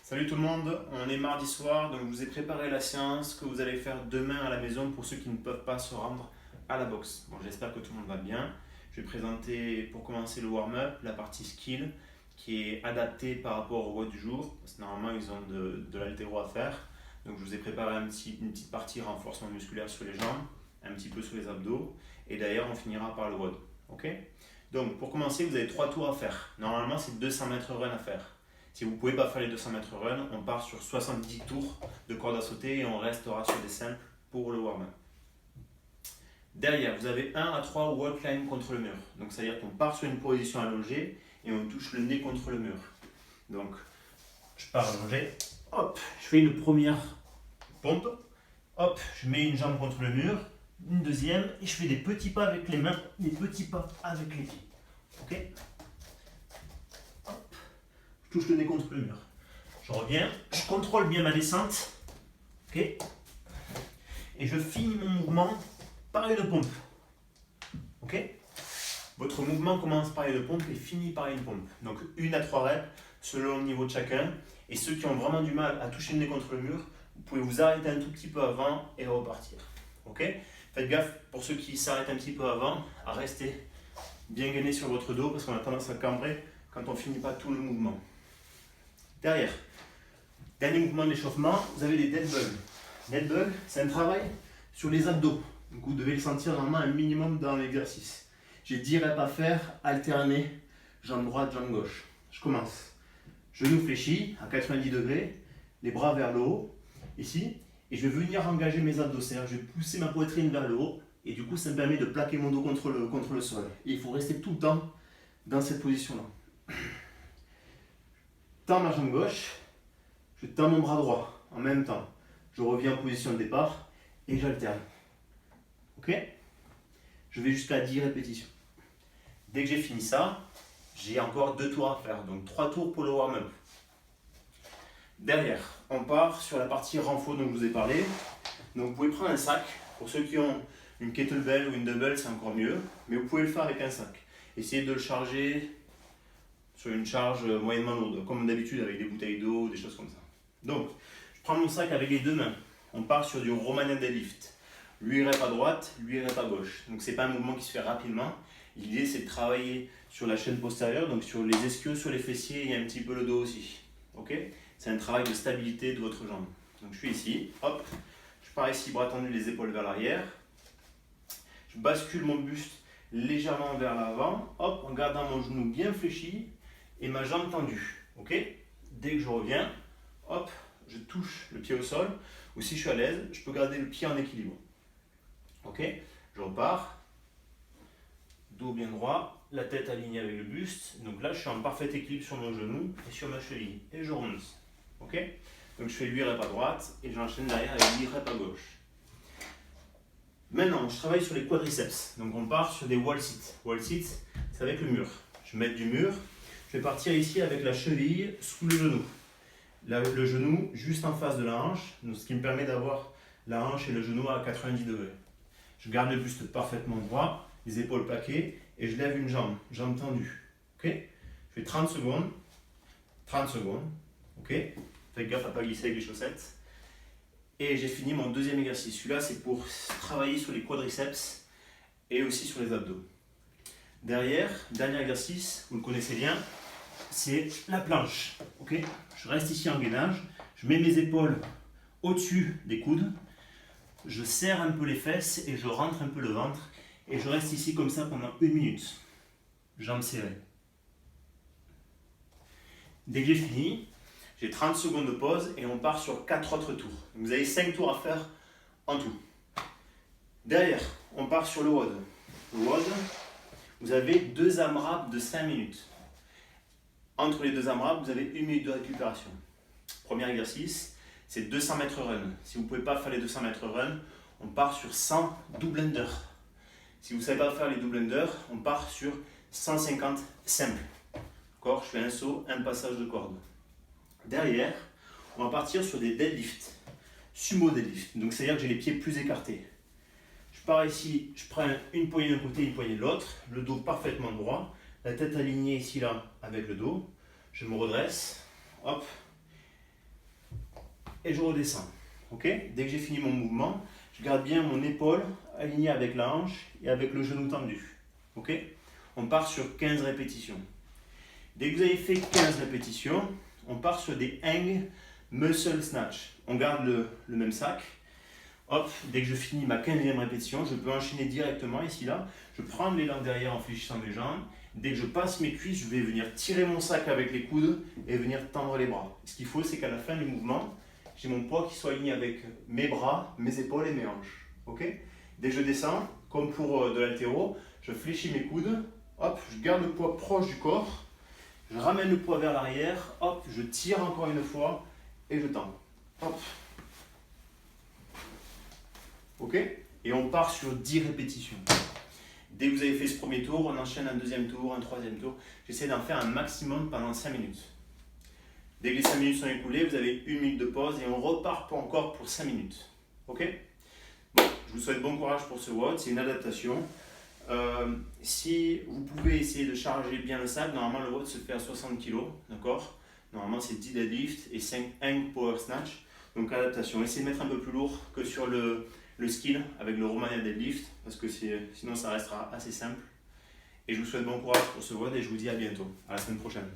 Salut tout le monde, on est mardi soir, donc je vous ai préparé la séance que vous allez faire demain à la maison pour ceux qui ne peuvent pas se rendre à la boxe. Bon, j'espère que tout le monde va bien. Je vais présenter pour commencer le warm-up, la partie skill qui est adaptée par rapport au WOD du jour, parce que normalement ils ont de l'haltéro à faire. Donc je vous ai préparé une petite partie renforcement musculaire sur les jambes, un petit peu sur les abdos, et d'ailleurs on finira par le WOD. Ok. Donc pour commencer, vous avez 3 tours à faire. Normalement c'est 200 mètres run à faire. Si vous ne pouvez pas faire les 200 mètres run, on part sur 70 tours de corde à sauter et on restera sur des simples pour le warm-up. Derrière, vous avez 1 à 3 wall climb contre le mur. Donc c'est-à-dire qu'on part sur une position allongée et on touche le nez contre le mur. Donc je pars allongé, hop, je fais une première pompe, hop, je mets une jambe contre le mur, une deuxième et je fais des petits pas avec les mains, des petits pas avec les pieds. Ok ? Je touche le nez contre le mur. Je reviens, je contrôle bien ma descente. Ok. Et je finis mon mouvement par une pompe. Ok. Votre mouvement commence par une pompe et finit par une pompe. Donc 1 à 3 reps selon le niveau de chacun. Et ceux qui ont vraiment du mal à toucher le nez contre le mur, vous pouvez vous arrêter un tout petit peu avant et repartir. Ok. Faites gaffe pour ceux qui s'arrêtent un petit peu avant à rester bien gainé sur votre dos parce qu'on a tendance à cambrer quand on ne finit pas tout le mouvement. Derrière, dernier mouvement d'échauffement, vous avez les dead bugs. Dead bugs, c'est un travail sur les abdos. Donc vous devez le sentir normalement un minimum dans l'exercice. J'ai 10 reps à faire, alterner, jambe droite, jambe gauche. Je commence. Genou fléchi à 90 degrés, les bras vers le haut, ici. Et je vais venir engager mes abdos. C'est-à-dire je vais pousser ma poitrine vers le haut. Et du coup, ça me permet de plaquer mon dos contre le sol. Et il faut rester tout le temps dans cette position-là. Je tends ma jambe gauche, je tends mon bras droit en même temps. Je reviens en position de départ et j'alterne. Ok ? Je vais jusqu'à 10 répétitions. Dès que j'ai fini ça, j'ai encore 2 tours à faire, donc 3 tours pour le warm-up. Derrière, on part sur la partie renfort dont je vous ai parlé. Donc vous pouvez prendre un sac. Pour ceux qui ont une kettlebell ou une dumbbell, c'est encore mieux, mais vous pouvez le faire avec un sac. Essayez de le charger sur une charge moyennement lourde, comme d'habitude avec des bouteilles d'eau ou des choses comme ça. Donc, je prends mon sac avec les 2 mains. On part sur du Romanian deadlift. Lui rep à droite, lui rep à gauche. Donc c'est pas un mouvement qui se fait rapidement. L'idée c'est de travailler sur la chaîne postérieure, donc sur les ischios, sur les fessiers et un petit peu le dos aussi. Ok ? C'est un travail de stabilité de votre jambe. Donc je suis ici, hop, je pars ici, bras tendus, les épaules vers l'arrière. Je bascule mon buste légèrement vers l'avant, hop, en gardant mon genou bien fléchi et ma jambe tendue. Ok ? Dès que je reviens, hop, je touche le pied au sol, ou si je suis à l'aise, je peux garder le pied en équilibre. Ok ? Je repars, dos bien droit, la tête alignée avec le buste. Donc là, je suis en parfait équilibre sur mon genou et sur ma cheville. Et je remonte. Ok ? Donc je fais 8 reps à droite et j'enchaîne derrière avec 8 reps à gauche. Maintenant, je travaille sur les quadriceps. Donc on part sur des wall sit. Wall sit, c'est avec le mur. Je vais mettre du mur. Je vais partir ici avec la cheville sous le genou. Le genou juste en face de la hanche, donc ce qui me permet d'avoir la hanche et le genou à 90 degrés. Je garde le buste parfaitement droit, les épaules plaquées et je lève une jambe tendue. Ok ? Je fais 30 secondes. 30 secondes. Ok ? Faites gaffe à ne pas glisser avec les chaussettes. Et j'ai fini mon deuxième exercice. Celui-là, c'est pour travailler sur les quadriceps et aussi sur les abdos. Derrière, dernier exercice, vous le connaissez bien, c'est la planche. Okay ? Je reste ici en gainage, je mets mes épaules au-dessus des coudes, je serre un peu les fesses et je rentre un peu le ventre et je reste ici comme ça pendant 1 minute, jambes serrées. Dès que j'ai fini, j'ai 30 secondes de pause et on part sur 4 autres tours. Donc vous avez 5 tours à faire en tout. Derrière, on part sur le WOD. Le WOD, vous avez 2 AMRAP de 5 minutes. Entre les 2 AMRAP, vous avez 1 minute de récupération. Premier exercice, c'est 200 mètres run. Si vous ne pouvez pas faire les 200 mètres run, on part sur 100 double under. Si vous ne savez pas faire les double under, on part sur 150 simples. D'accord ? Je fais un saut, un passage de corde. Derrière, on va partir sur des deadlifts. Sumo deadlift. Donc c'est-à-dire que j'ai les pieds plus écartés. Je pars ici, je prends une poignée d'un côté, une poignée de l'autre, le dos parfaitement droit, la tête alignée ici là avec le dos, je me redresse, hop, et je redescends. Okay, dès que j'ai fini mon mouvement, je garde bien mon épaule alignée avec la hanche et avec le genou tendu. Okay, on part sur 15 répétitions. Dès que vous avez fait 15 répétitions, on part sur des hang muscle snatch. On garde le même sac. Hop, dès que je finis ma 15e répétition, je peux enchaîner directement ici là. Je prends l'élan derrière en fléchissant mes jambes. Dès que je passe mes cuisses, je vais venir tirer mon sac avec les coudes et venir tendre les bras. Ce qu'il faut, c'est qu'à la fin du mouvement, j'ai mon poids qui soit aligné avec mes bras, mes épaules et mes hanches. Okay, dès que je descends, comme pour de l'haltéro, je fléchis mes coudes. Hop, je garde le poids proche du corps. Je ramène le poids vers l'arrière. Hop, je tire encore une fois et je tends. Hop. Ok, et on part sur 10 répétitions. Dès que vous avez fait ce premier tour, on enchaîne un deuxième tour, un troisième tour. J'essaie d'en faire un maximum pendant 5 minutes. Dès que les 5 minutes sont écoulées, vous avez 1 minute de pause et on repart encore pour 5 minutes. Ok, bon, je vous souhaite bon courage pour ce WOD, c'est une adaptation. Si vous pouvez essayer de charger bien le sac, normalement le WOD se fait à 60 kg, d'accord. Normalement c'est 10 deadlift et 5 hang power snatch. Donc adaptation, essayez de mettre un peu plus lourd que sur le skill avec le Romania deadlift parce que sinon ça restera assez simple. Et je vous souhaite bon courage pour ce WOD et je vous dis à bientôt, à la semaine prochaine.